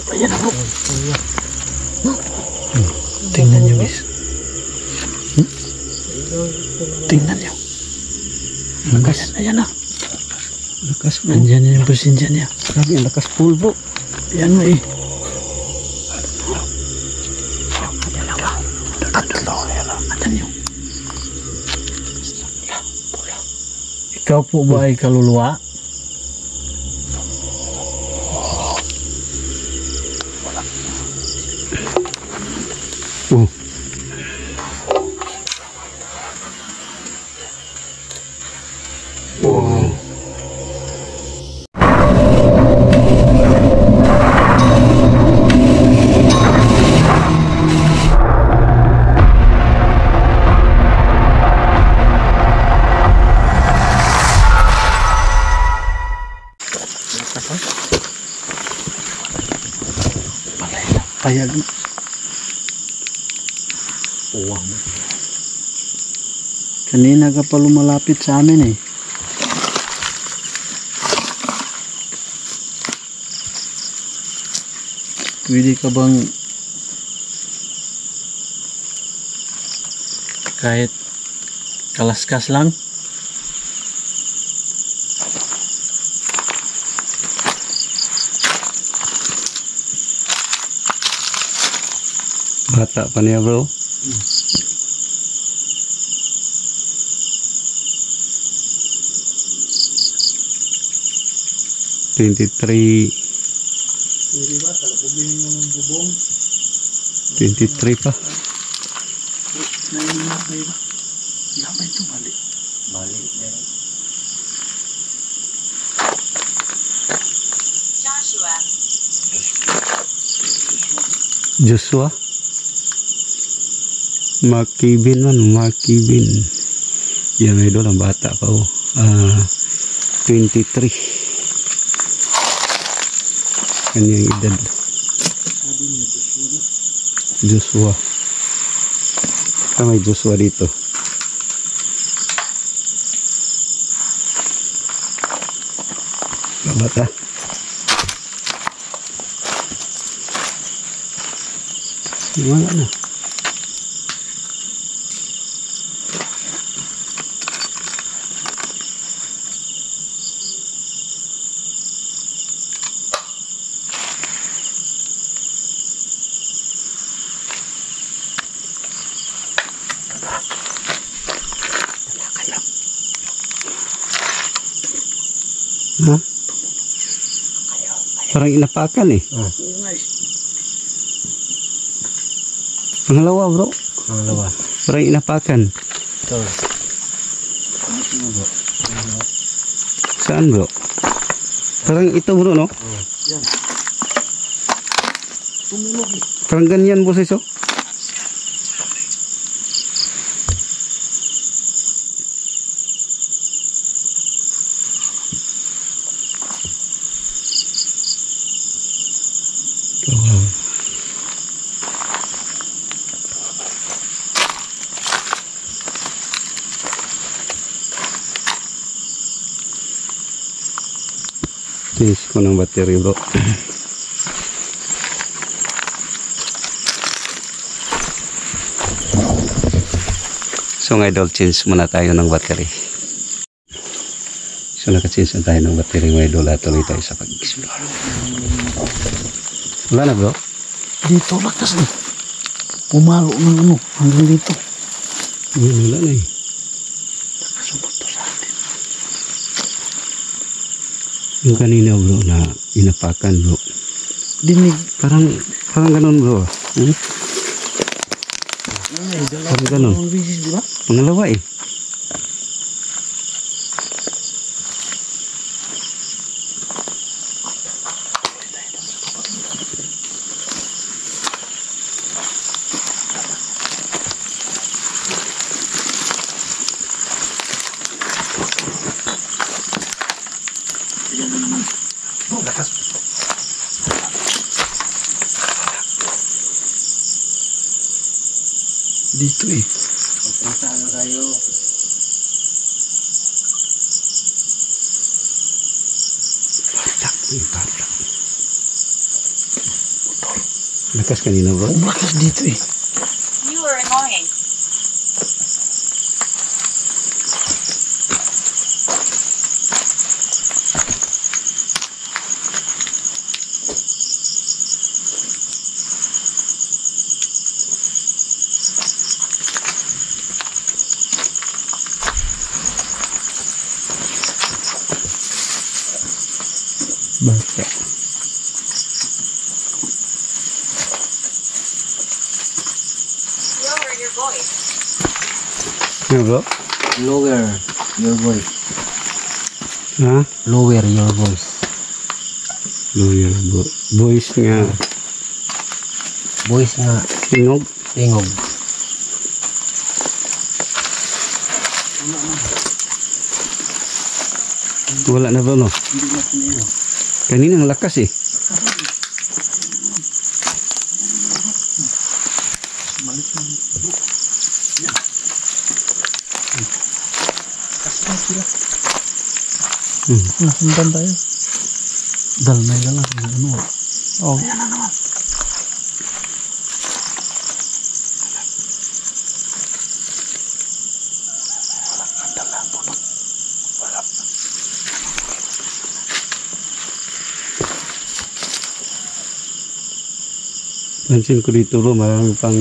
Ayan na bro. Tingnan nyo guys. Tingnan nyo. Lakas. Ayan na. Lakas bro. Andyan yung pasensya niya. Grabe ang lakas pool bro. Ayan mo eh. Andyan yun. Ikaw po ba ay kaluluwa? Payag. Wow. Kanina ka pa lumalapit sa amin eh. Pwede ka bang kahit kalaskas lang? Bata pa niya bro. Twenty-three. 23 pa. Joshua. Mark Kevin man, Mark Kevin. Yan ay doon ang bata pa oh. 23. Kanyang edad. Joshua. May Joshua dito. Bata. Wala na. Ha? Parang inapakan eh. Pangalawa bro. Pangalawa. Parang inapakan. Ito. Saan bro? Parang ito bro no? Yan. Tumulog eh. Parang ganyan boses oh. Wow. Change ko ng battery bro. So mga idol, change muna tayo ng battery. So naka-change na tayo ng battery mga idol. Tuloy tayo sa pag-explore. Wala na bro? Dito lakas eh. Pumalo ng ano hanggang dito. Wala na eh. Nakasubot to sa atin. Yung kanina bro na inapakan bro. Dinig. Parang ganun bro. Hmm? Ay, Parang ganun. bisis di ba? Pangalawa eh. Ayan na naman. Oh, lakas. Dito eh. Punta na tayo. Batak. Lakas kanina bro. Ang lakas dito eh. You are annoying. Bata. Lower your voice. Ano bro? Lower your voice. Ha? Lower your voice. Lawyer bro. Voice nga. Voice nga Tingog. tingog. Wala na ba no? Kanina ang lakas eh. Nasundan tayo. Dalmay na lang. Ano? Oh. Yan na naman. Pansin ko dito bro, marami pang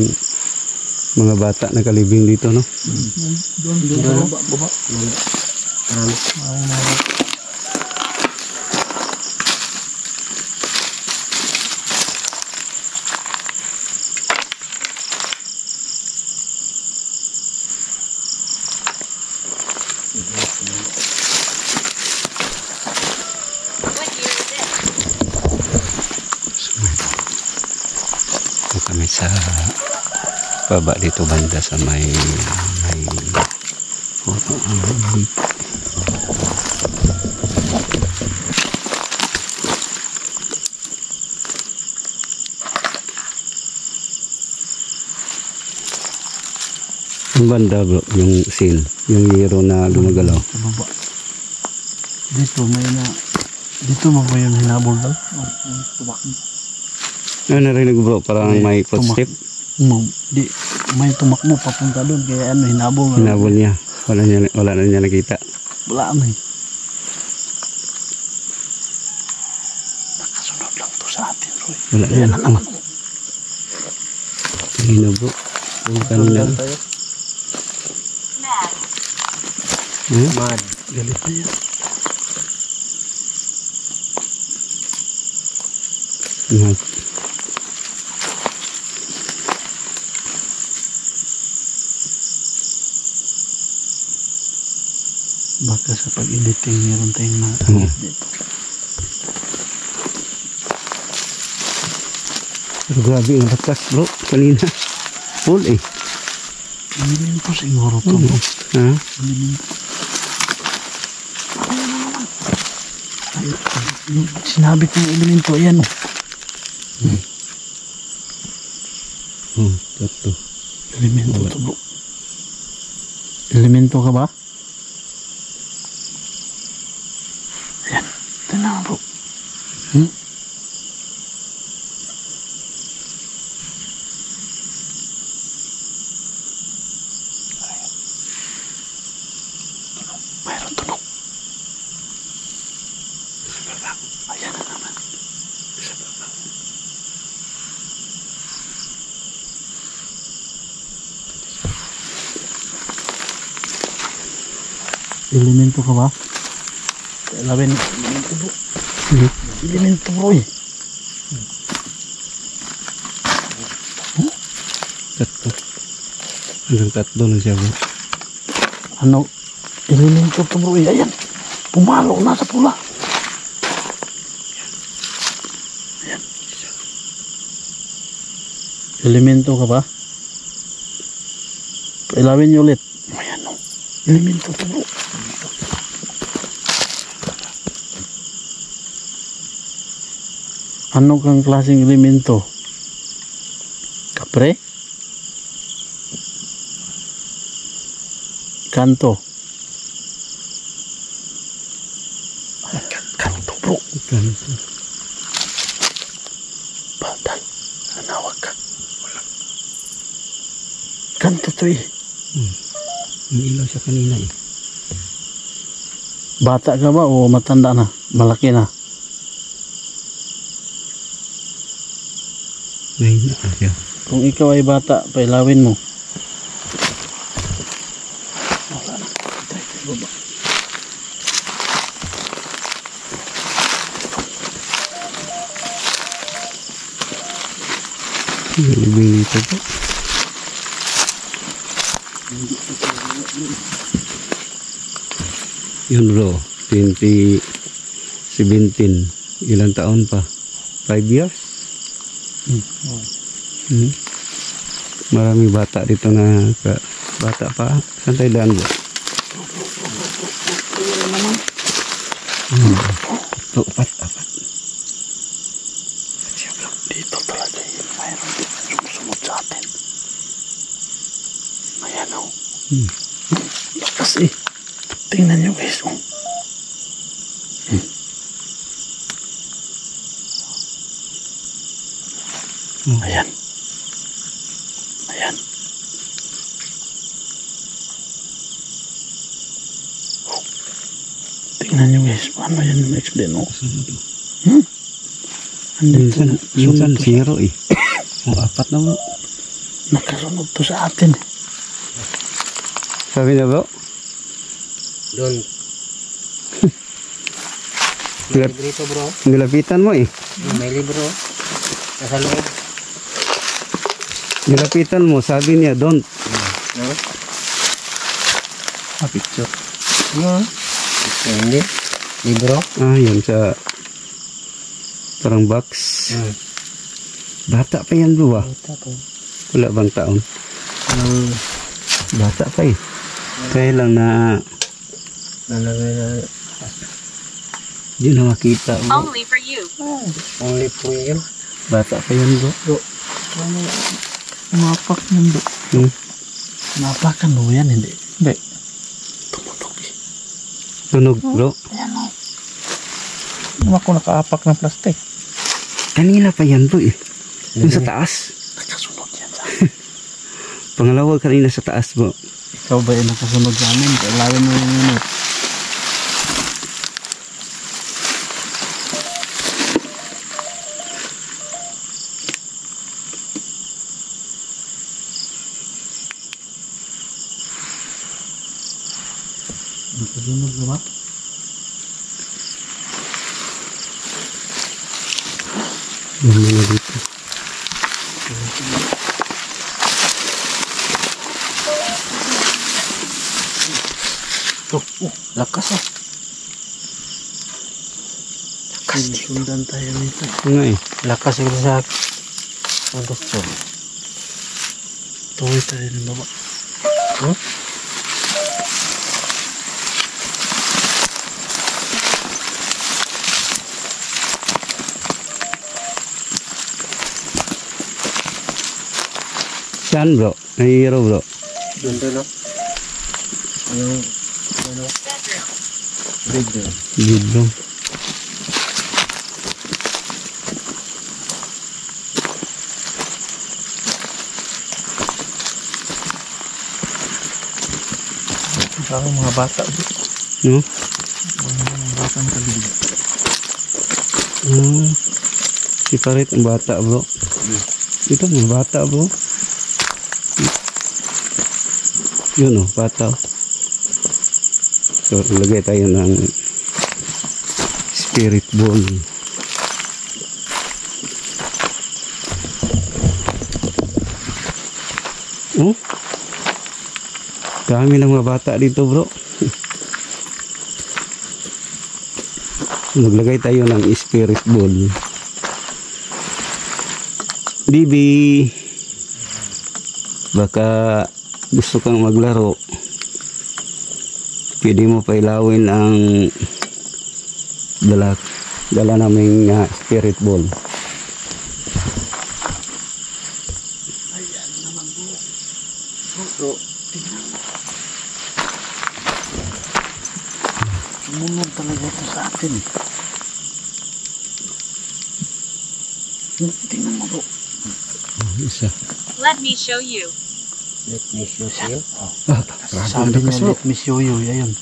mga bata na kalibing dito no. Doon. Baba. What year is it? Ito kami sa baba dito banda sa may yung banda bro, yung scene, yung hero na gumagalaw. Sa baba. Dito may na. Dito mo ba yung hinabol daw? Tumak. Ano narinig bro, parang may footstep. Di, may tumakbo papunta doon. Kaya ano, hinabol. Hinabol niya. Wala na niya nakita. Wala na eh. Nakasunod lang to sa atin, Roy. Wala Kaya na. na naman. Kanina bro. Kanina. Mad. Hmm? Mad. Galit na yan. Mad. Baka sa pag-editing meron tayong na dito. Pero grabe ang lakas bro. Kanina. Full eh. Elemento siguro to, bro. Ha? Elemento. Ayan na naman. Ay, yung sinabi ko yung elemento, ayan o. Tato. Elemento to, bro. Elemento ka ba? Ayan. Ito na, bro. Mayroon tunog. Sa baba. Ayan na naman. Sa baba. Elemento ka ba? Kailangan elemento bro. Elemento bro eh. Tatlo. Hanggang tatlo na siya bro. Ano? Elemento to bro eh. Ayan. Pumalo na sa pula. Ayan. Elemento ka ba? Pailawin niyo ulit. Ayan o. Elemento to bro. Ano kang klaseng elemento? Kapre? Kanto? Kanto bro. Ganito. Batay. Nanawag ka. Ganto to eh. May ilaw siya kanina eh. Bata ka ba o matanda na? Malaki na. May na siya. Kung ikaw ay bata, pailawin mo. Wala na. Try ko baba. Libing dito po. Yun bro, 2017. Ilang taon pa? 5 years? Hmm. Marami bata dito na bata pa. Saan tayo daan bro? Ito, apat. Siyempre, dito talaga yun. Mayroon din sumusunod sa atin. Ayan o. Lakas eh. Tingnan nyo guys. Oh. Ayan. Ayan. Oh. Tingnan nyo guys. Paano yan ma-explain o? Minsan zero eh. Apat na bro. Nakasunod to sa atin. Sabi na bro? Doon. May libro ito bro. Nilapitan mo eh. May libro. Nasa loob. Nilapitan mo, sabi niya don't. No? Picture. No. Hindi. Libro. Ah, yun sa parang box. Bata pa yan bro ah. Ito po. Wala bang taon? Bata pa eh. Kaya lang na di na makita bro. Only for you. Only for you. Bata pa yan bro. Umapak mundo. Umapakan mo yan, hindi? Hindi. Tumunog eh. Tunog bro. Ayan o. Ano ako nakaapak ng plastic? Kanina pa yan bro eh. Yung sa taas. Nakasunod yan sa Pangalawa kanina sa taas bro. Ikaw ba yung nakasunod sa amin? Kailangan mo yung unit. Nakasunod na ba? Yung mga dito. Ito. Lakas ah. Lakas dito. Sundan tayo nito. Nga eh. Lakas ito sa gusto. Tuloy tayo ng baba. Saan bro? Nahihiro bro. Doon no? Yung Bedroom. video. Libro. Parang mga bata. No? Mga batang kaligid. Separate ang bata bro. Ito mga bata bro. Yun oh, bata. So, lagay tayo ng spirit ball. Oh? Dami ng mga bata dito bro. Maglagay tayo ng spirit ball. Bibi, baka gusto kang maglaro, pwede mo pailawin ang dala naming spirit ball. Ayan naman bro. Bro, tingnan mo. Sumunod talaga ito sa atin eh. Tingnan mo bro. Isa. Let me show you. Let me show you. Ah, grabe ang Sabi lakas niya, bro. let me show you. Ayun.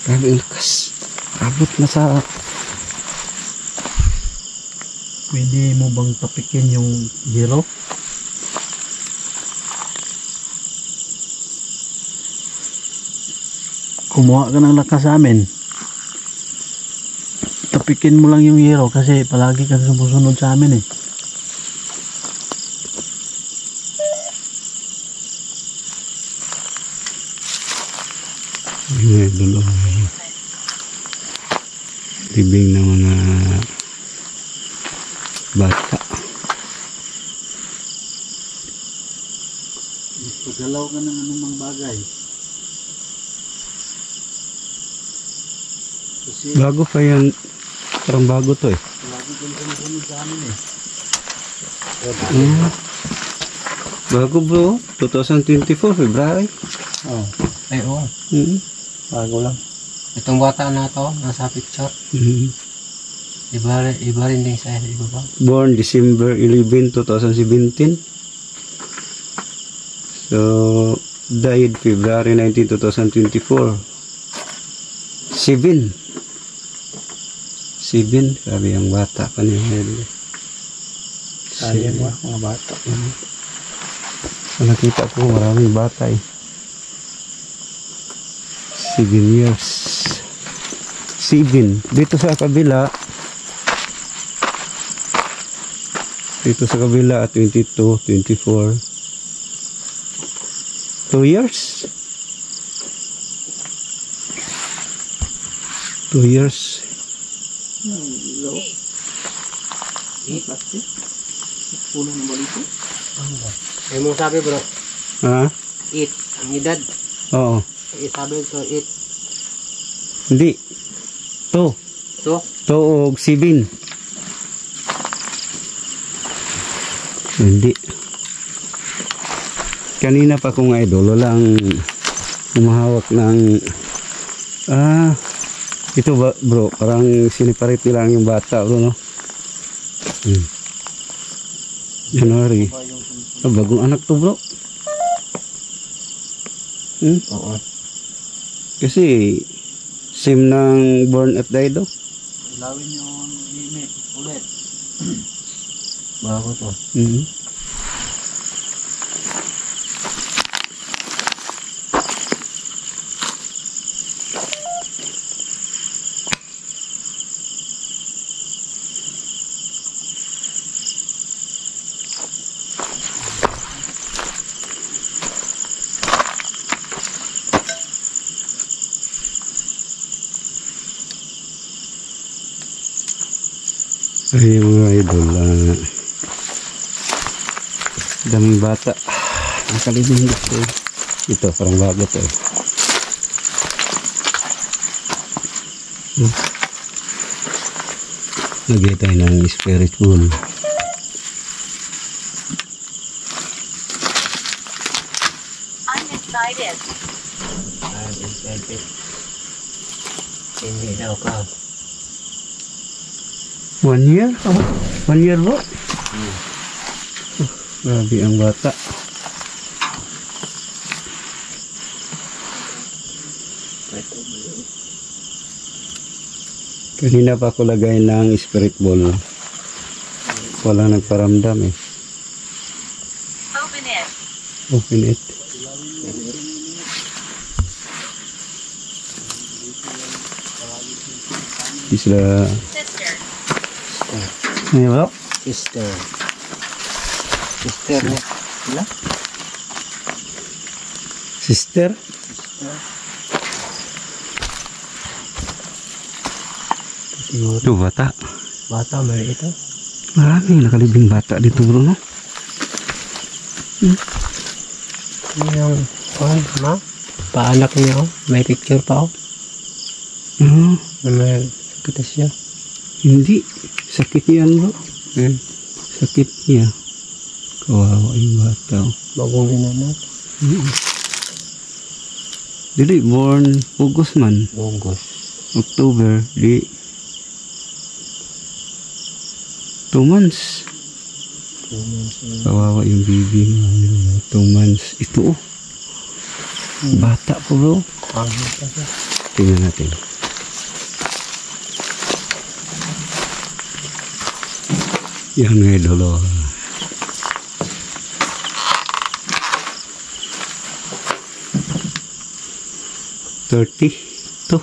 Grabe ang lakas. Abot na sa... Pwede mo bang tapikin yung yero? Kumuha ka ng lakas sa amin. Tapikin mo lang yung yero kasi palagi kang sumusunod sa amin eh. Ay, dulo. Libing ng mga bata. Pagalaw ka ng anumang bagay. Kasi Bago pa yan. Parang bago to eh. palagi kang sumusunod sa amin eh. Bago bro. 2024 February. Oh. Ay, oo. Bago lang. Itong bata na to, nasa picture. Iba rin din sa iba ba? Born December 11, 2017. So, died February 19, 2024. 7. Sabi ang bata pa niya. Sayang ba, mga bata. So, nakita ko maraming bata eh. 7 years. 7. Dito sa kabila, 22, 24. 2 years. 2 years. Plastic? Puno ng balito? Ay mo sabi bro, Ha? 8. Ang edad, Oo. sabi ko 8. Hindi. 2. So, 2 og 7. Hindi. Kanina pa kong idol, walang humahawak ng ito ba bro, parang siniparit nila yung bata bro no. January. Bagong anak to bro. oo. Kasi same ng born at died do. Ilawin yung limit ulit. Bago to. Ay mga idol, daming bata. Nakalibing dito. Ito, parang bago to. Lagay tayo ng spirit bowl. I'm excited. I'm excited. Hindi daw ka. 1 year? 1 year bro? Grabe ang bata. Kanina pa ako lagay ng spirit ball. Wala nagparamdam eh. Open it. Open it. Isla. Sister. Ano bro? Sister. Sister niya. Wala? Sister? Ito bata. Bata, may ito. Maraming nakalibing bata dito bro no? Yung, ma? Paanak niya, oh. May picture pa, oh. May kita siya. Hindi. Sakit yan bro. Sakit niya. Kawawa yung bata. Oh. Bagong inanak. Dili, born August man. Bongos. October. Di. 2 months. Kawawa yung baby nga. 2 months. Ito oh. Bata po bro. Tingnan natin. Yan nga idol. 32.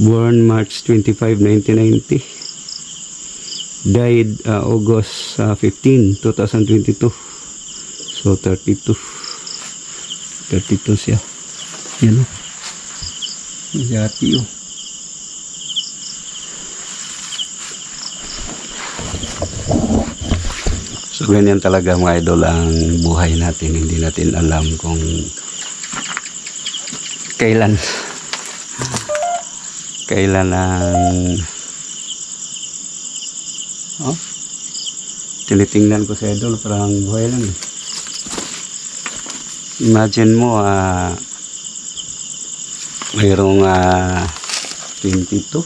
Born March 25, 1990. Died August 15, 2022. So 32. 32 siya. Yan o. Yati o. So ganyan talaga mga idol ang buhay natin. Hindi natin alam kung kailan ang tinitingnan ko sa idol, parang buhay lang. Imagine mo mayroong 22,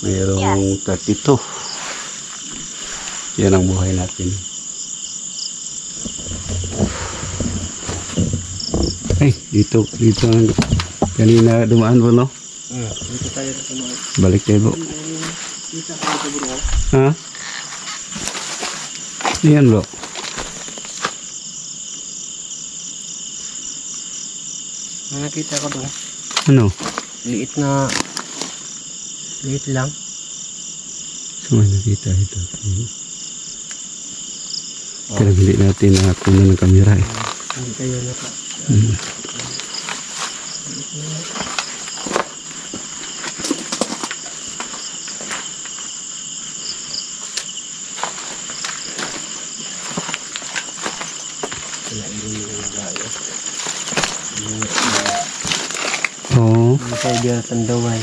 mayroong 32. Yan ang buhay natin. Ay, dito kanina dumaan bro, no? Dito tayo dumaan. Balik tayo bro. Dito tayo bro. Ha? Yan bro. Nakita ko doon. Ano? Liit lang. So may nakita ito. Kaya hindi natin kunan ng kamera eh. Hindi tayo naka. Oo. Masaya biar tandaway.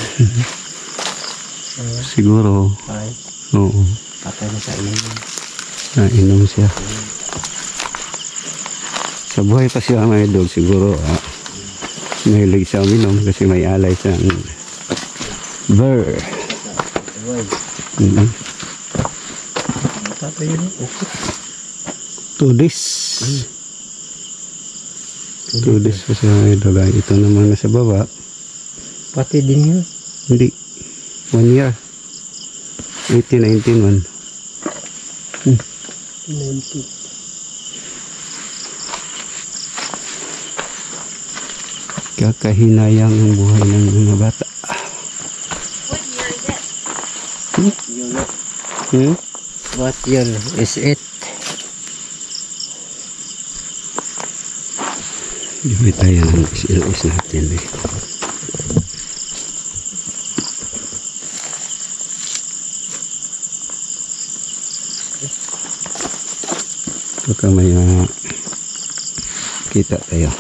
Siguro. Ay, Oo. patay na sa inom. Inom siya. Sa buhay pa siya mga idol, siguro mahilig siya uminom kasi may alay siyang beer. Patay yun. 2 days. 2 days pa siya mga idol. Ito naman nasa baba. Pati din yun. Hindi. 1 year. 18, 19, 90. Kakahinayang ang buhay ng mga bata. What year is it? What year is it? Hindi tayo ng SLS natin eh. Baka may kita tayo.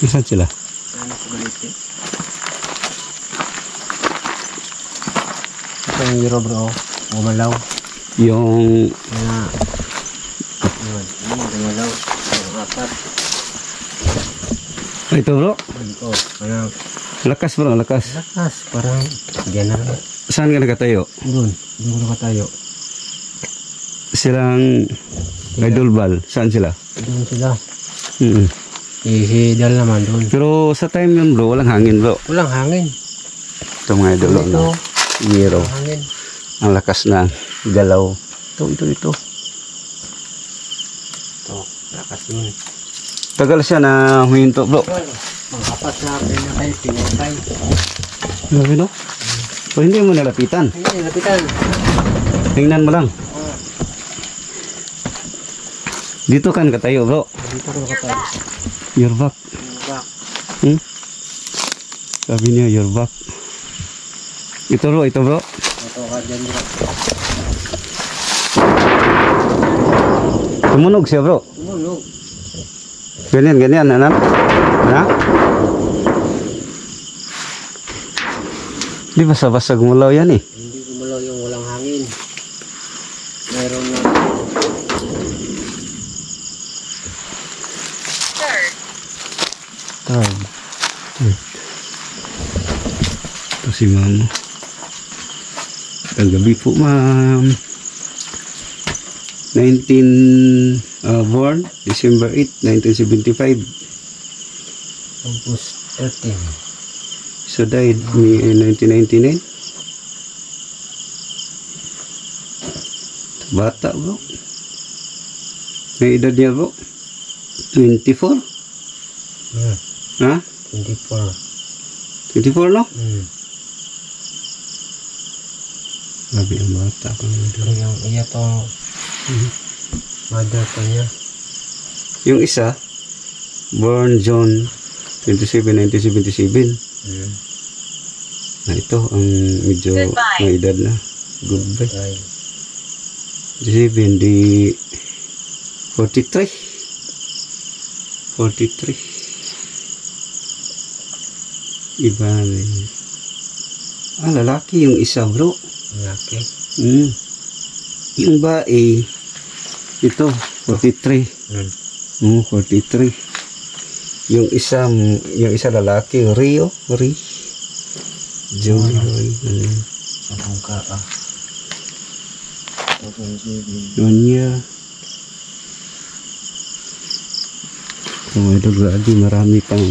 Saan sila? Ano ko baliti? Ito yung euro bro. Gumalaw. Yung Gumalaw. Yung apat. ito bro. Ito. Parang Lakas bro, lakas. lakas. Parang diyan na. Saan ka nakatayo? Doon. Doon ko tayo. Silang idol ball. Saan sila? Doon sila. Ihidal naman doon. Pero sa time yun bro, walang hangin bro. Walang hangin. Ito mga idol. Ito. Zero. Walang hangin. Ang lakas na galaw. Ito. Ito. Lakas yun. Tagal siya na huminto bro. Mga apat na pinakay, pinakay. Grabe no? So hindi mo nalapitan. Hindi, lapitan. Tingnan mo lang. Dito kan katayo bro. Dito ko nakatayo. You're back. Back. Sabi niya you're back. Ito bro. Ito ka dyan bro. Tumunog siya bro. Tumunog. Ganyan anak. Ha? Di basa-basa gumulaw yan eh. Hindi gumalaw yung walang hangin. Meron na. Third. Ito si mama. Kagabi po ma'am. 19 born December 8, 1975. August 13. So died in 1999. Bata bro. May edad niya bro? 24? Ha? 24. 24 no? Hmm. Grabe ang bata ko. Pero yung iya tong mother ko niya. Yung isa, born John 27, 1977. Na ito, ang medyo Goodbye. may edad na. Goodbye. Ay, 27, di 43. 43. Iba na lalaki yung isa bro. laki. Yung bae, ito, 43. 43. Yung isa lalaki, Rio. Joey. Sa bungka ah. Nonya. Mga idol, grabe, marami pang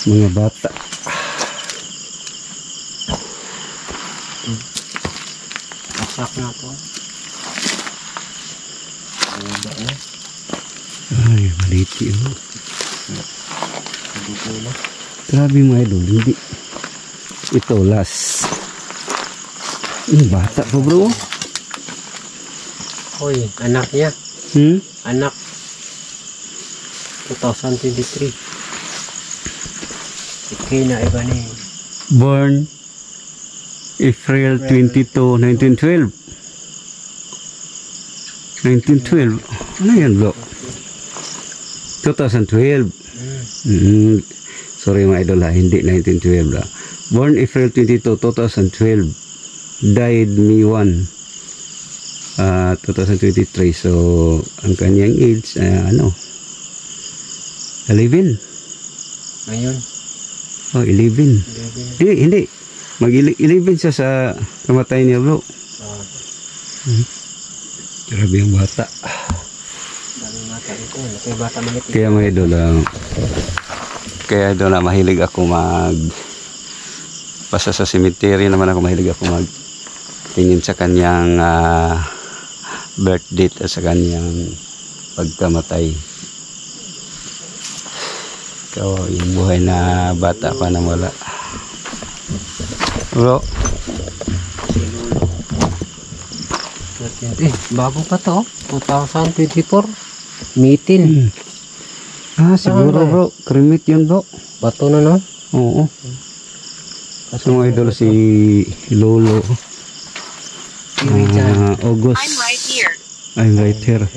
mga bata. Pasak na to. Ay, maliti yun. Dito na. Grabe mga idol, hindi. Ito, last. Bata pa bro. Hoy, anak niya. Anak. 2023. Okay na iba ni. Born April 22, 1912. 1912. Ano yan bro? 2012. Sorry mga idol ha, hindi 1912 la. Born April 22, 2012. Died May 1, 2023. So, ang kanyang age, 11. Ngayon. Oh, 11. Hindi. Mag-11 siya sa kamatay niya bro. Grabe ang bata. Daming mata ito. May bata maliit. Kaya mga idol, mahilig ako basta sa cemetery naman ako mahilig ako tingin sa kanyang birth date at sa kanyang pagkamatay. Ikaw, yung buhay na bata pa na wala. Bro, bago pa to. 2024. Meeting. siguro bro, cremate yun bro. Bato na no? Oo. So mga idol, si Lolo. August. I'm right here. I'm right here.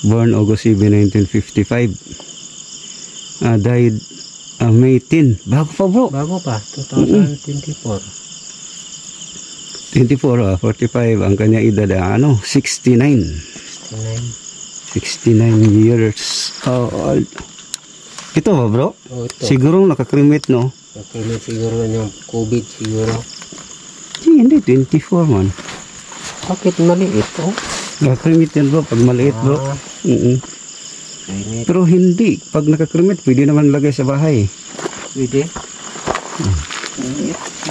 Born August 7, 1955. Died May 10. Bago pa bro. Bago pa. 2024. 24, 45. Ang kanya edad, 69. 69 years old. Ito ba bro? Oh, ito. Siguro nakakremate no? Nakakremate siguro yung COVID siguro. Hindi, 24 man. Bakit maliit oh? Nakakremate yan bro, pag maliit bro. Kremate. Pero hindi, pag nakakremate, pwede naman lagay sa bahay. Pwede?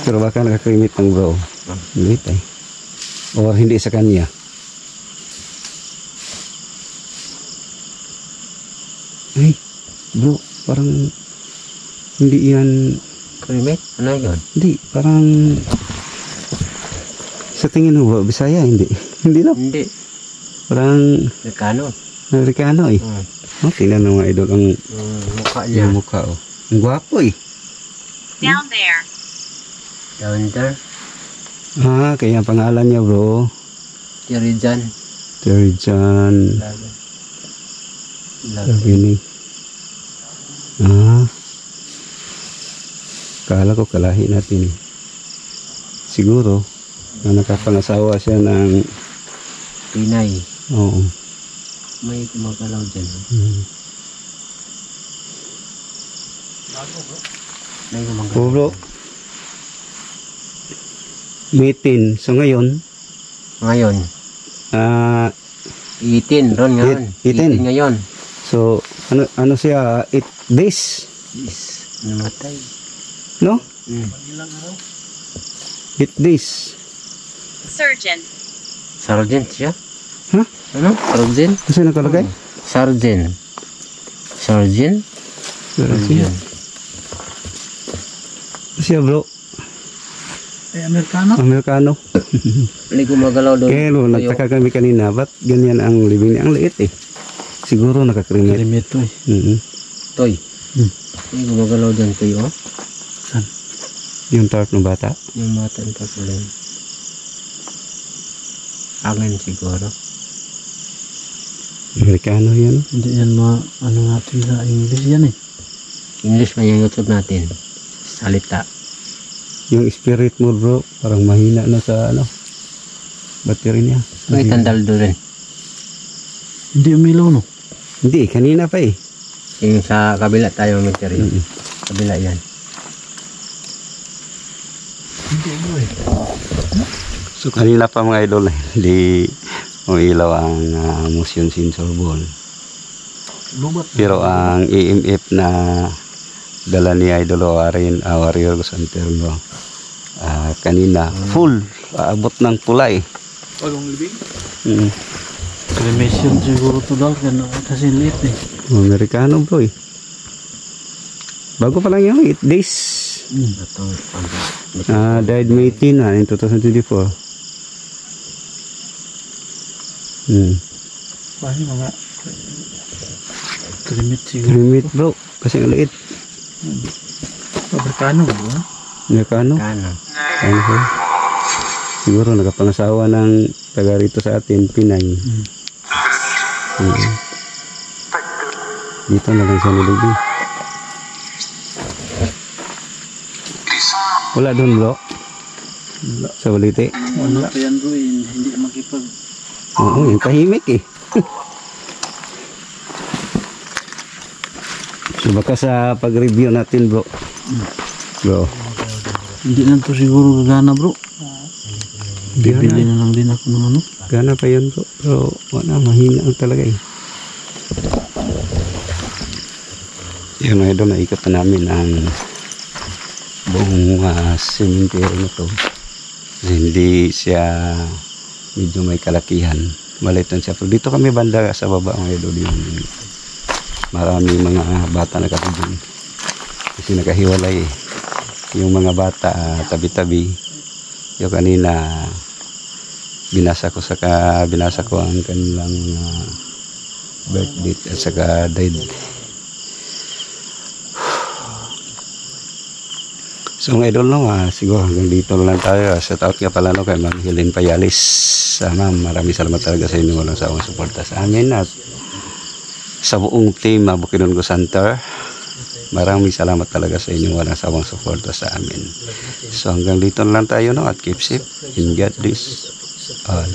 Pero baka nakakremate ng bro. Maliit eh. O hindi sa kanya. Ay, bro, parang hindi yan. Kremate? Ano yun? Hindi, parang sa tingin mo ba, Bisaya? Hindi. Hindi no? Hindi. Parang Amerikano. Amerikano eh. Oh, tingnan ng mga idol ang Mukha niya. yung mukha oh. Ang gwapo eh. Down there. Down there. Kaya ang pangalan niya bro, Tirijan. Terjan. Lago. Sabi ni. Kala ko kalahi natin eh. Siguro na nakapangasawa siya ng Pinay. oo. May gumagalaw dyan. May gumagalaw. Oh bro. Meeting. So ngayon, Ngayon, ah 18 ron ngayon. 18. 18 ngayon. so ano siya 8 days, Yes, namatay. no? Mm. 8 days. Surgeon. Sergeant siya? Huh? Ano? Sergeant? Kasi nakalagay? Sergeant. Sergeant? Sergeant. Siya bro, Amerikano? Amerikano. May gumagalaw doon. Kaya no, nagtaka kami kanina, ba't ganyan ang living niya? Ang liit eh. Siguro nakakrimit. Limito eh. Toy. Hmm. May gumagalaw doon, Toy, oh. Saan? Yung tarp ng bata. Yung mata ng tapulan. Angin siguro. Amerikano yan. Hindi yan ano natin sa English yan eh. English man yung YouTube natin. Salita. Yung spirit mo bro, parang mahina na sa battery niya. May tandal doon rin. Hindi umilaw no? Hindi, kanina pa eh. Yung sa kabila tayo mag-carry. Mm-mm. Kabila yan. So kanina pa mga idol, hindi umilaw ang motion sensor ball. Lubat. Pero ang EMF na dala ni Idol Warrior Santerno kanina full, aabot ng kulay. Palong libing? Mm. Cremation siguro to dal kasi liit eh. Amerikano bro eh. Bago pa lang yung 8 days. Ito. Died May 18 in 2024. Paano mga krimit siguro. Limit bro, kasi ang liit. Amerikano ba? Amerikano? Kano. Ano po? Siguro nakapangasawa ng taga rito sa atin, Pinay. Dito na lang siya nilibing. Wala doon bro? Sa Balite? Wala pa yan bro eh. Hindi makipag. Oo, yung tahimik eh. So baka sa pag-review natin bro. Bro. Hindi na to siguro gagana bro. Bibili Gana, na lang din ako ng ano. gana pa yun bro. Pero wala, mahina ang talaga eh. Yun mga idol, naikot na namin ang buong cemetery na to. Kasi hindi siya medyo may kalakihan. Maliit lang siya. Pero dito kami banda sa baba mga idol. Yung marami mga bata na katulad. Kasi nakahiwalay eh. Yung mga bata tabi-tabi. Yung kanina binasa ko ang kanilang birth date at saka died. So mga idol no, siguro hanggang dito lang tayo. Shout out nga pala no kay Ma'am Helen Payalis. Ma'am, maraming salamat talaga sa inyo walang sawang suporta sa amin at sa buong team Bukidnon Center. Maraming salamat talaga sa inyo walang sawang suporta sa amin. So hanggang dito lang tayo no at keep safe in God bless all.